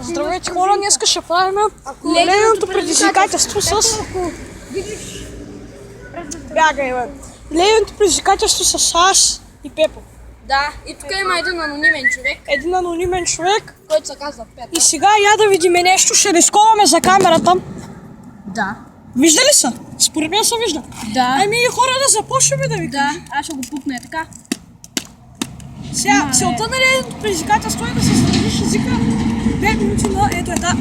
Здравейте хора, днес ще правим леденото предизвикателство с... Бягай, бе! Леденото предизвикателство с аз и Пепо. Да, и тук има един анонимен човек. Един анонимен човек. Който се казва Петър. И сега я да видим нещо, ще рисковаме за камерата. Да. Вижда ли са? Според мен се вижда. Да. Ами хора, да започваме да ви кажа. Да, аз ще го пукна така. Сега, целта на леденото предизвикателство е да се задържиш езика 5 минути на ето е та.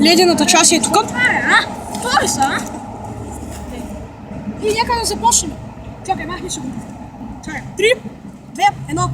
Ледената част е тук. Това ли са, а? И нека да започнем. Чакай, махни се го. Чакай, 3, 2, 1.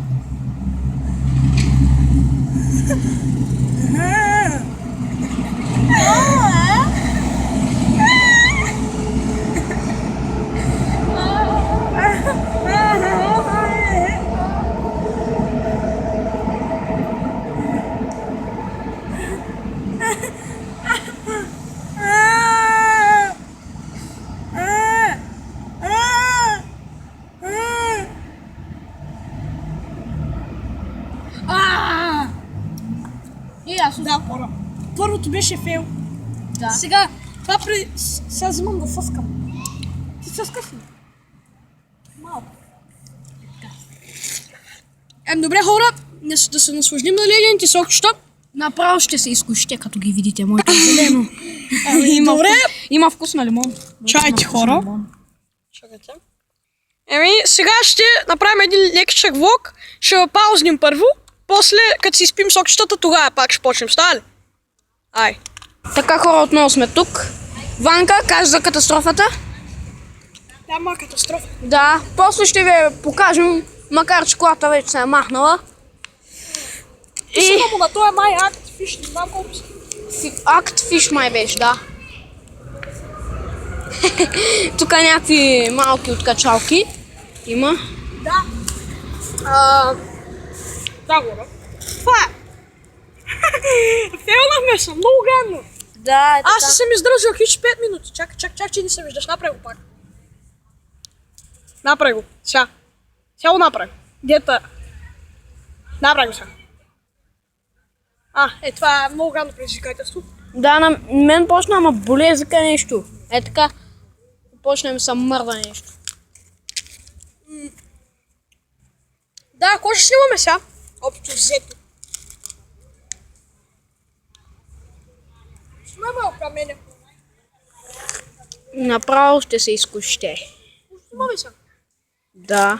И аз Да, хора. Първото беше фейл. Да. Сега, това сега взимам да съскам. Ти съскаш ли? Малко. Добре хора, да се наслаждим на ледените сокчета. направо ще се изкушите, като ги видите, моето зелено. Добре. Има вкус на лимон. Чайте хора. Чакайте. Сега ще направим един лекичък влог. Ще паузнем първо. После, като си изпим сокчетата, тогава пак ще почнем. Става ли? Ай. Така хора, отново сме тук. Ванка, кажи за катастрофата. Няма катастрофа. Да, после ще ви покажем, макар че колата вече се е махнала. И му на този май акт фиш, не знам колко си. Акт фиш май беше, да. Тук някакви малки откачалки има. Да. Да, хора. Това е. Фейлнахме се, много гадно. Да, е така. Аз съм издържал хич 5 минути. Чакай, че не се виждаш. Направи го пак. Направи го. Сега. Сега го направи. Дета. Направи го сега. Това е много гадно предизвикателство. Да, на мен почна, ама боли езика нещо. Е така, почна ми се мърда нещо. Да, какво ще снимаме сега? Общо взето. Снимаме го към мене. Направо ще се изкушите. Снимаме сега. Да.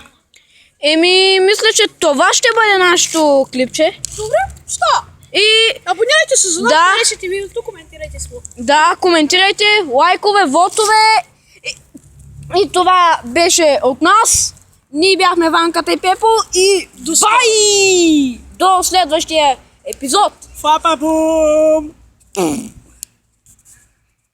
Мисля, че това ще бъде нашето клипче. Добре, що? И Абонирайте се за нас, Да. харесайте видеото, коментирайте с лайк. да, коментирайте, лайкове, вотове. И това беше от нас. Ние бяхме Ванката и Пепо и бай! До следващия епизод. Фапа бум!